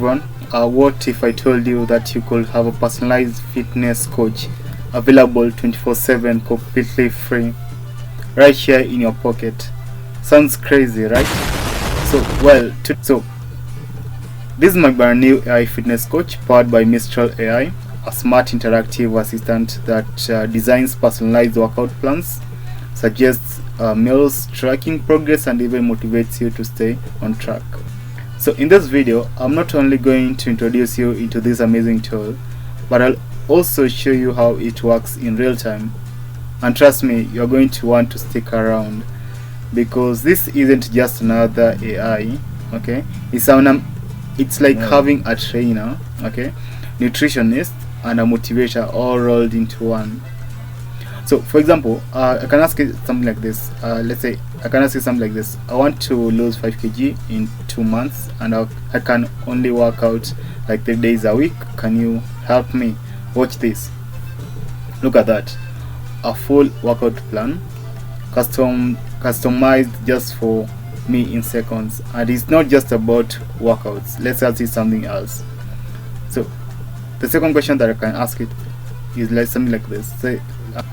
everyone. What if I told you that you could have a personalized fitness coach available 24/7, completely free, right here in your pocket? Sounds crazy, right? So this is my brand new AI fitness coach powered by Mistra AI, a smart interactive assistant that designs personalized workout plans, suggests meals, tracking progress, and even motivates you to stay on track. So in this video, I'm not only going to introduce you into this amazing tool, but I'll also show you how it works in real time. And trust me, you're going to want to stick around, because this isn't just another AI, okay? It's like having a trainer, okay, nutritionist, and a motivator all rolled into one. So for example, I can ask you something like this. Let's say I can ask you something like this: I want to lose 5 kg in 2 months, and I can only work out like 3 days a week. Can you help me? Watch this. Look at that. A full workout plan, customized just for me in seconds. And it's not just about workouts. Let's see something else. So the second question that I can ask it is like something like this. Say,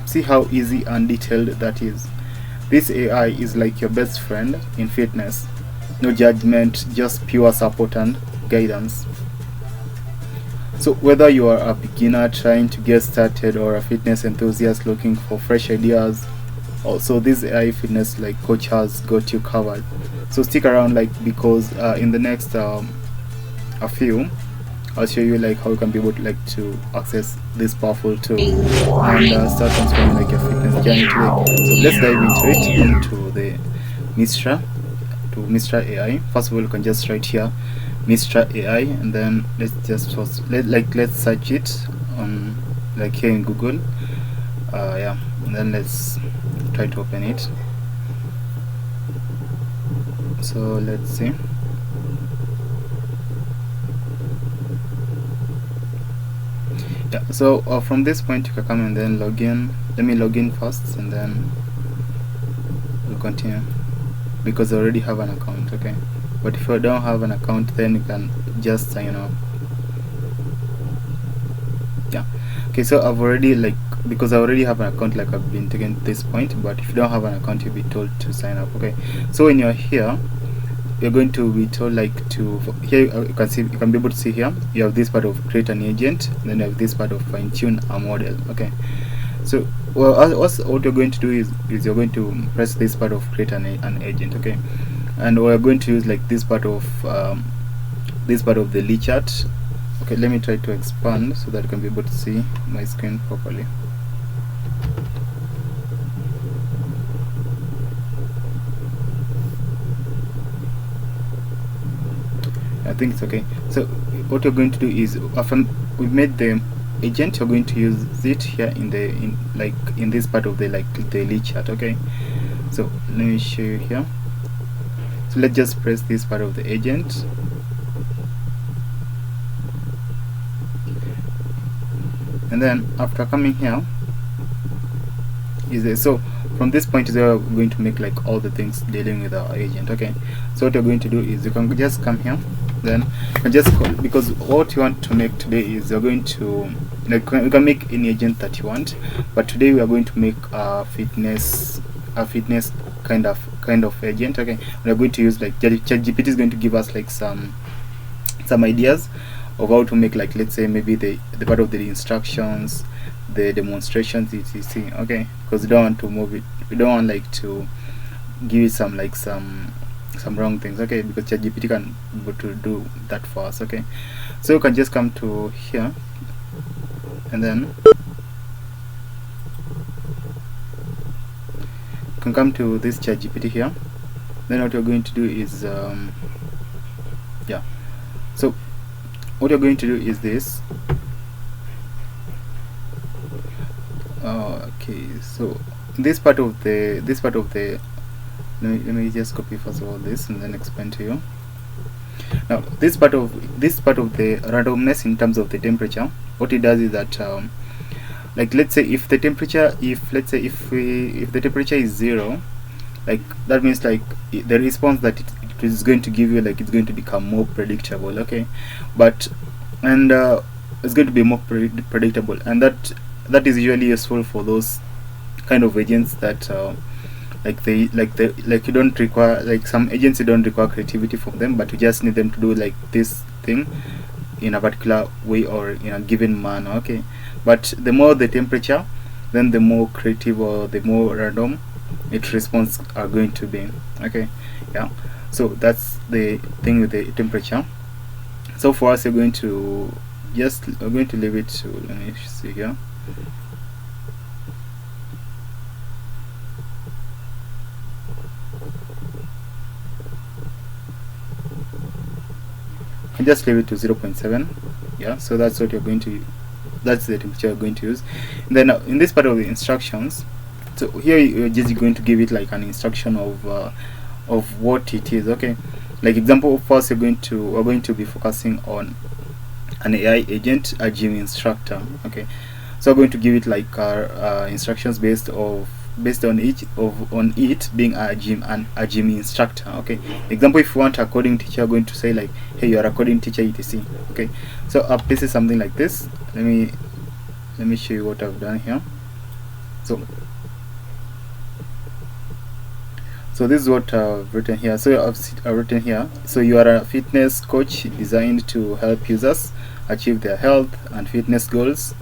see how easy and detailed that is. This AI is like your best friend in fitness. No judgment, just pure support and guidance. So whether you are a beginner trying to get started or a fitness enthusiast looking for fresh ideas, also this AI fitness like coach has got you covered. So stick around, because in the next a few, I'll show you how you can be able to access this powerful tool and start transforming your fitness journey today. So let's dive into it, into the Mistra AI. First of all, you can just write here Mistra AI, and then let's just let's search it on here in Google. Yeah, and then let's try to open it. So let's see. Yeah, so from this point you can come and then log in. Let me log in first, and then we'll continue, because I already have an account, okay? But if you don't have an account, then you can just sign up. Yeah, okay, so I've already because I already have an account, I've been taken to this point. But if you don't have an account, you'll be told to sign up, okay? So when you're here, you're going to be told here you can be able to see here you have this part of create an agent, and then you have this part of fine tune a model, okay? So what you're going to do is you're going to press this part of create an agent, okay? And we're going to use this part of the Lee chart. Okay, let me try to expand so that you can be able to see my screen properly. I think it's okay. So what you're going to do is, after we've made the agent, you're going to use it here in this part of the Lee chart, okay? So let me show you here. So let's just press this part of the agent, and then after coming here so from this point is where we're going to make all the things dealing with our agent, okay? So what you're going to do is you can just come here, then you just because what you want to make today is you're going to you can make any agent that you want, but today we are going to make a fitness kind of agent, okay? We're going to use ChatGPT is going to give us some ideas of how to make let's say maybe the part of the instructions, the demonstrations, etc, okay? Because we don't want to move it, we don't want to give it some wrong things, okay? Because ChatGPT can be able to do that for us, okay? So you can just come to here, and then you can come to this ChatGPT here. Then what you're going to do is yeah, so what you're going to do is this. Okay, so this part of the let me just copy first of all this and then explain to you. Now this part of the randomness in terms of the temperature, what it does is that let's say if the temperature if the temperature is 0, that means the response that it is going to give you like it's going to become more predictable. Okay, but and it's going to be more predictable, and that is usually useful for those kind of agents that like you don't require, like some agents you don't require creativity from them, but you just need them to do like this thing in a particular way or in a given manner. Okay, but the more the temperature, then the more creative or the more random its response are going to be. Okay, yeah, so that's the thing with the temperature. So for us, we're going to leave it to, let me see here. And just leave it to 0.7. Yeah, so that's what you're going to, that's the temperature you're going to use. And then in this part of the instructions, so here you're just going to give it like an instruction of what it is. Okay, like example, first we're going to be focusing on an AI agent, a gym instructor. Okay, so we're going to give it like our instructions based on it being a gym instructor. Okay, example, if you want a coding teacher, going to say like, hey, you are a coding teacher etc. Okay, so this is something like this. Let me show you what I've done here. So this is what I've written here. So I've written here, so you are a fitness coach designed to help users achieve their health and fitness goals.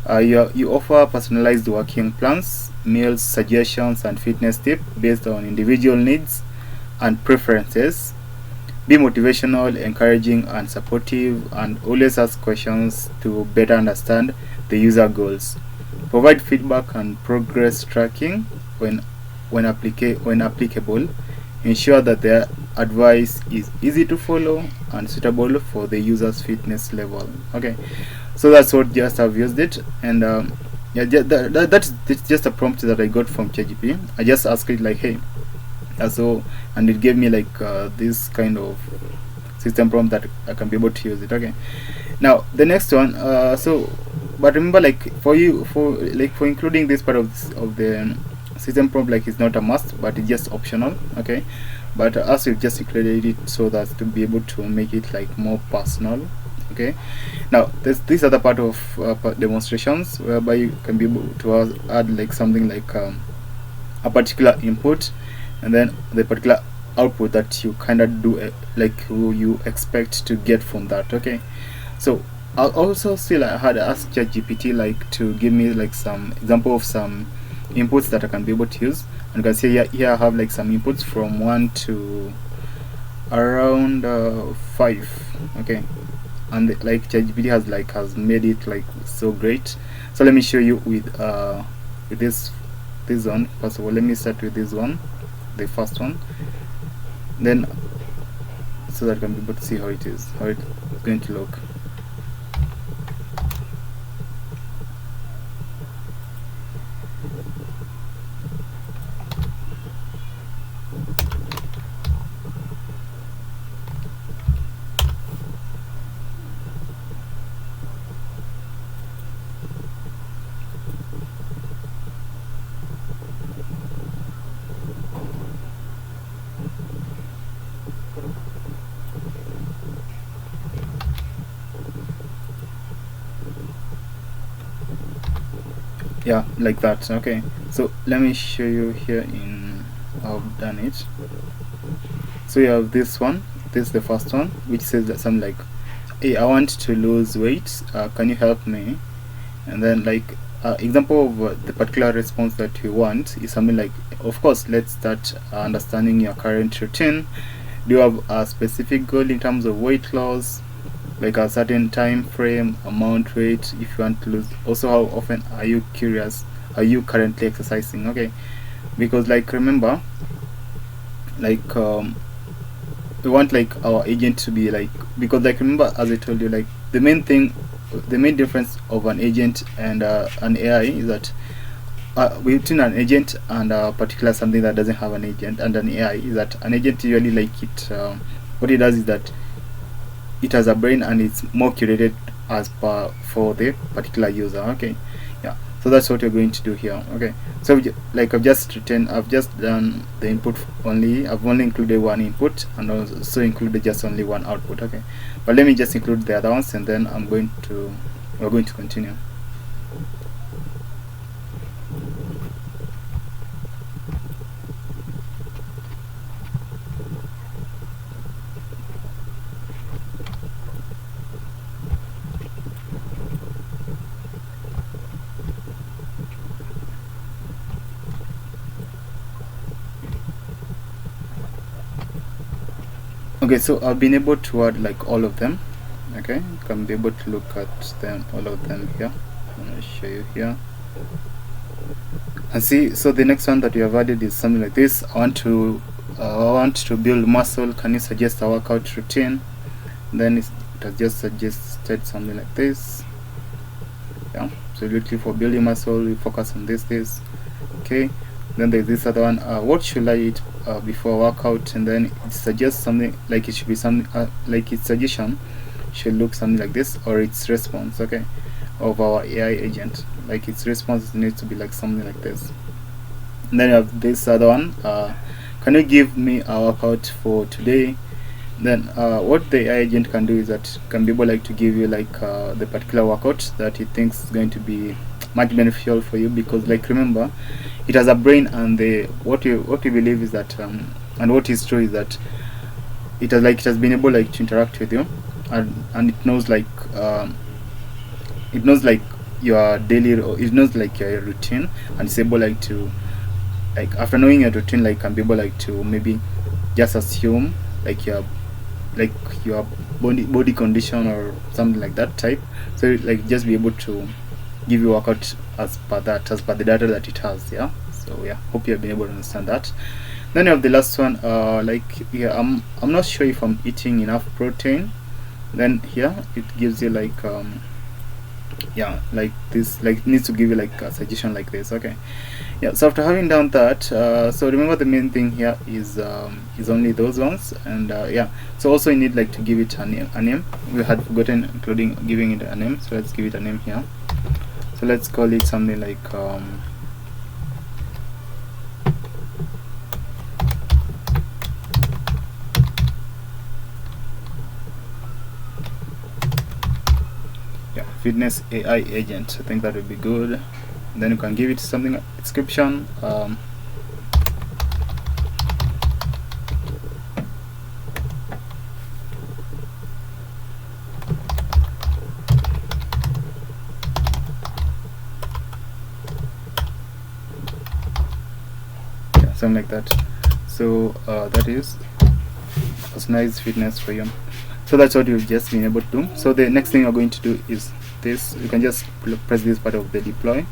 You offer personalized working plans, meals suggestions, and fitness tips based on individual needs and preferences. Be motivational, encouraging, and supportive, and always ask questions to better understand the user goals. Provide feedback and progress tracking when applicable. Ensure that their advice is easy to follow and suitable for the user's fitness level. Okay, so that's what just I've used it. And yeah, that's just a prompt that I got from ChatGPT. I just asked it like, hey, and it gave me like this kind of system prompt that I can be able to use it. Okay, now the next one, but remember, like for including this part of the system prompt, like it's not a must, but it's just optional. Okay, but as we've just included it so that to be able to make it like more personal. Okay, now this other part of demonstrations whereby you can be able to add like something like a particular input and then the particular output that you kind of do like who you expect to get from that. Okay, so I'll also still I had asked ChatGPT like to give me like some example of some inputs that I can be able to use, and you can see here I have like some inputs from 1 to around 5. Okay, and like ChatGPT has made it like so great. So let me show you with this one. First of all, let me start with this one, the first one, then so that I can be able to see how it's going to look. Yeah, like that. Okay, so let me show you here in how I've done it. So you have this one, this is the first one, which says that something like, hey, I want to lose weight, can you help me? And then like example of the particular response that you want is something like, of course, let's start understanding your current routine. Do you have a specific goal in terms of weight loss, like a certain time frame, amount, weight, if you want to lose? Also, how often are you currently exercising? Okay, because like remember, like we want like our agent to be like, because like remember, as I told you, like the main difference of an agent and an AI is that between an agent and a particular something that doesn't have an agent and an AI is that an agent usually like it what it does is that it has a brain and it's more curated as per for the particular user. Okay, yeah, So that's what you're going to do here. Okay, so like I've just done the input only. I've only included one input and also included just only one output. Okay, but let me just include the other ones, and then we're going to continue. Okay, so I've been able to add like all of them. Okay, you can be able to look at them, all of them here. I'm going to show you here. And see, so the next one that we have added is something like this. I want to build muscle. Can you suggest a workout routine? Then it has just suggested something like this. Yeah, so literally for building muscle, we focus on this. Okay, then there's this other one. What should I eat before workout? And then it suggests something like it should be something like its suggestion should look something like this, or its response, okay, of our AI agent. Like its response needs to be like something like this. And then you have this other one. Can you give me a workout for today? Then what the AI agent can do is that can be able like to give you like the particular workout that it thinks is going to be much beneficial for you, because like remember, it has a brain, and what you believe is that and what is true is that it has been able like to interact with you, and it knows like your daily, or it knows like your routine, and it's able like to, like after knowing your routine, like can be able like to maybe just assume like your body condition or something like that type. So like just be able to give you workout as per the data that it has. Yeah, so yeah, hope you have been able to understand that. Then you have the last one. I'm not sure if I'm eating enough protein. Then here it gives you like yeah, like this, like it needs to give you like a suggestion like this. Okay, yeah, so after having done that, so remember the main thing here is only those ones. And yeah, so also you need like to give it a name. We had forgotten including giving it a name, so let's give it a name here. So let's call it something like yeah, fitness AI agent. I think that would be good. And then you can give it something description. Something like that. So that is personalized fitness for you. So that's what you've just been able to do. So the next thing you're going to do is this. You can just press this part of the deploy,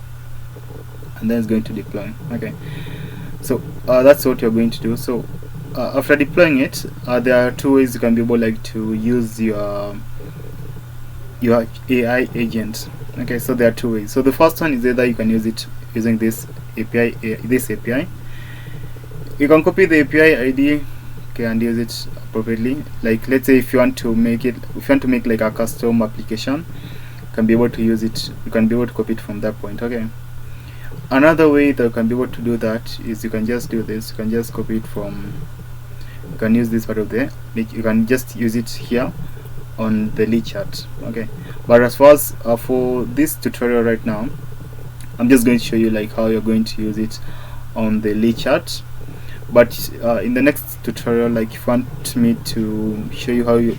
and then it's going to deploy. Okay, so that's what you're going to do. So after deploying it, there are two ways you can be able like to use your AI agent. Okay, so there are two ways. So the first one is either you can use it using this API. You can copy the API ID, okay, and use it appropriately. Like let's say if you want to make like a custom application, you can be able to use it. You can be able to copy it from that point. Okay. Another way that you can be able to do that is you can just do this. You can just copy it from. You can use this part of the. You can just use it here on the lead chart. Okay. But as far as for this tutorial right now, I'm just going to show you like how you're going to use it on the lead chart. But in the next tutorial, like if you want me to show you how you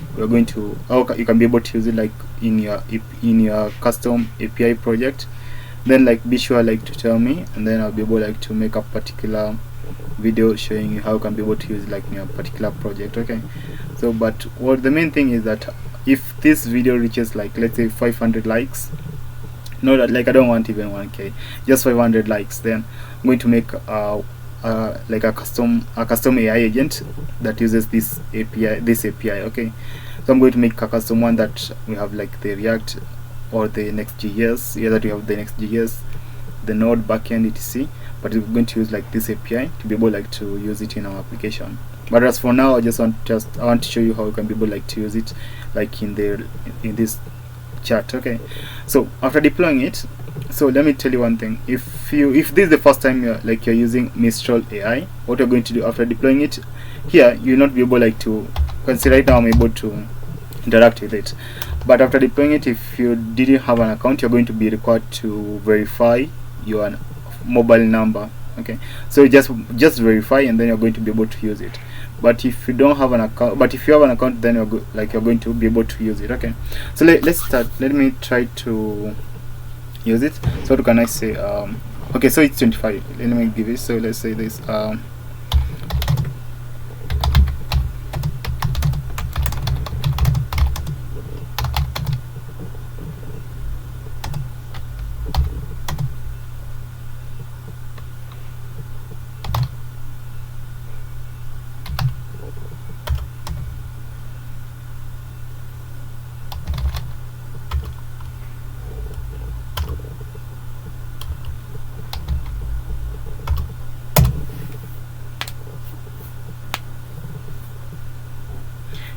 can be able to use it like in your custom API project, then like be sure like to tell me, and then I'll be able like to make a particular video showing you how you can be able to use it like in your particular project. Okay, so but what the main thing is that if this video reaches like let's say 500 likes, no, that like I don't want even 1k, just 500 likes, then I'm going to make like a custom AI agent that uses this API. Okay, so I'm going to make a custom one that we have like the React or the Next.js, yeah, that we have the Next.js, the Node backend, etc. But we're going to use like this API to be able like to use it in our application. But as for now, I want to show you how you can be able like to use it like in this chart. Okay, so after deploying it, so let me tell you one thing. If this is the first time you're using Mistral AI, what you're going to do after deploying it, here you'll not be able to consider. Right now I'm able to interact with it, but after deploying it, if you didn't have an account, you're going to be required to verify your mobile number. Okay, so just verify, and then you're going to be able to use it. But if you don't have an account, but if you have an account, then you're going to be able to use it. Okay, so let's start. Let me try to use it. So what can I say? Okay, so it's 25. Let me give it. So let's say this.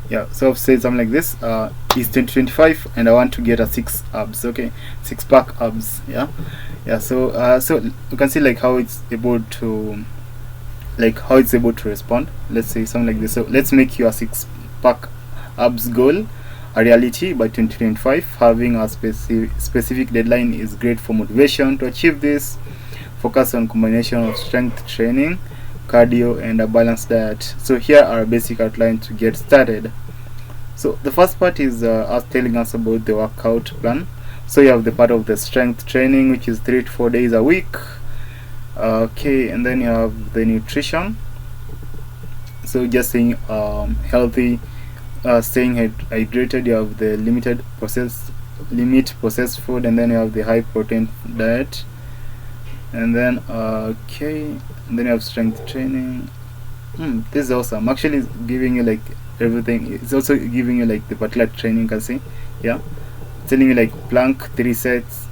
Yeah, so I've said something like this. Is 2025, and I want to get a 6 abs. Okay, 6-pack abs. Yeah. So you can see how it's able to respond. Let's say something like this. So let's make your 6-pack abs goal a reality by 2025. Having a specific deadline is great for motivation. To achieve this, focus on combination of strength training, cardio, and a balanced diet. So here are a basic outline to get started. So the first part is us telling us about the workout plan. So you have the part of the strength training, which is 3 to 4 days a week. Okay, and then you have the nutrition. So just saying healthy, staying hydrated. You have the limit processed food, and then you have the high protein diet. And then okay, and then you have strength training. This is awesome. Actually, it's giving you everything. It's also giving you the particular training. You can see, yeah, telling you plank 3 sets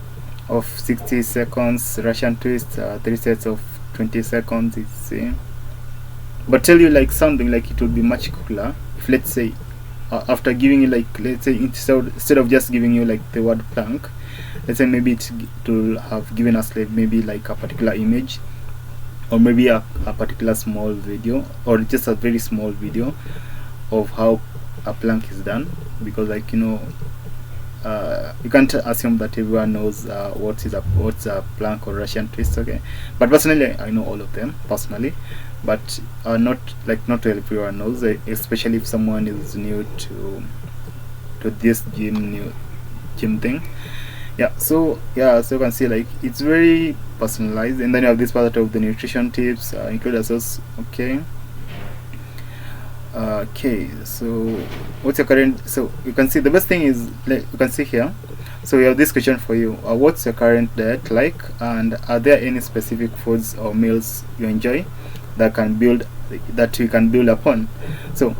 of 60 seconds, Russian twist 3 sets of 20 seconds. It's but tell you something it would be much cooler if, let's say, after giving you let's say, instead of just giving you the word plank, let's say maybe it will have given us maybe a particular image, or maybe a particular small video, or just a very small video of how a plank is done. Because you can't assume that everyone knows what's a plank or Russian twist. Okay, but personally I know all of them personally, but not everyone knows, especially if someone is new to this gym thing. So you can see it's very personalized. And then you have this part of the nutrition tips, include a source. Okay, so what's your current, so you can see the best thing is you can see here. So we have this question for you: what's your current diet like, and are there any specific foods or meals you enjoy that you can build upon? So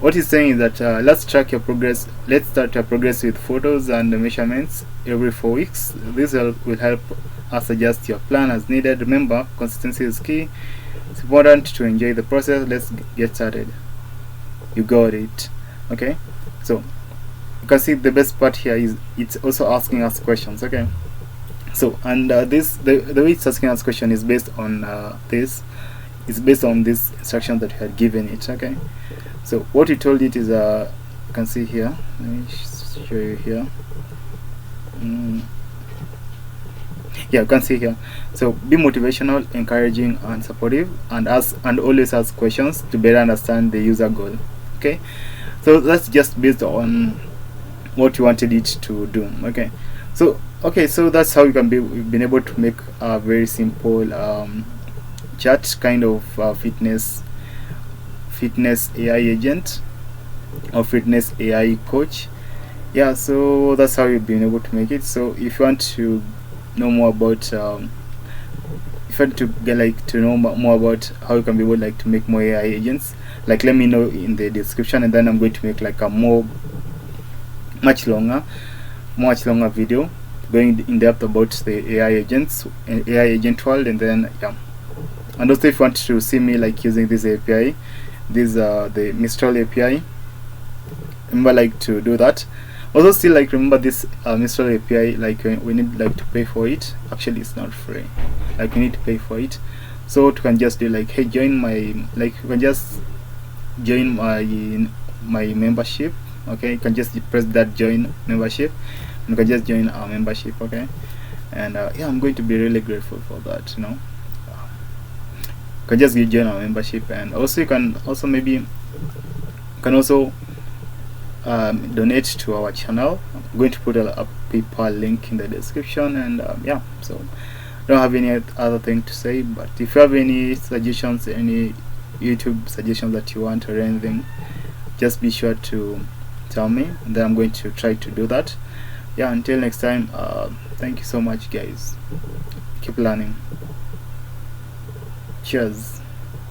what he's saying is that let's track your progress. Let's start your progress with photos and measurements every 4 weeks. This will help us adjust your plan as needed. Remember, consistency is key. It's important to enjoy the process. Let's get started. You got it. Okay, so you can see the best part here is it's also asking us questions. Okay, so and the way it's asking us question is based on this instruction that we had given it. Okay, so what we told it is you can see here, let me show you here. Yeah, you can see here. So be motivational, encouraging, and supportive, and always ask questions to better understand the user goal. Okay, so that's just based on what you wanted it to do. Okay, so that's how you can been able to make a very simple chat kind of fitness AI agent or fitness AI coach. Yeah, so that's how you've been able to make it. So if you want to know more about if you want to get to know more about how you can be able to make more AI agents, let me know in the description, and then I'm going to make a much longer video going in depth about the AI agents and AI agent world. And then and also if you want to see me using this API, this the Mistral API, remember to do that. Also, still like remember this Mistra API, like we need like to pay for it. Actually, it's not free. Like we need to pay for it. So what you can just do, like, hey, join my, like you can just join my membership. Okay, you can just press that join membership, and you can just join our membership. Okay, and yeah, I'm going to be really grateful for that. You can just join our membership, and also you can also maybe you can also donate to our channel. I'm going to put a PayPal link in the description, and yeah, so I don't have any other thing to say, but if you have any suggestions, any YouTube suggestions that you want or anything, just be sure to tell me, and then I'm going to try to do that. Yeah, until next time, thank you so much guys, keep learning, cheers.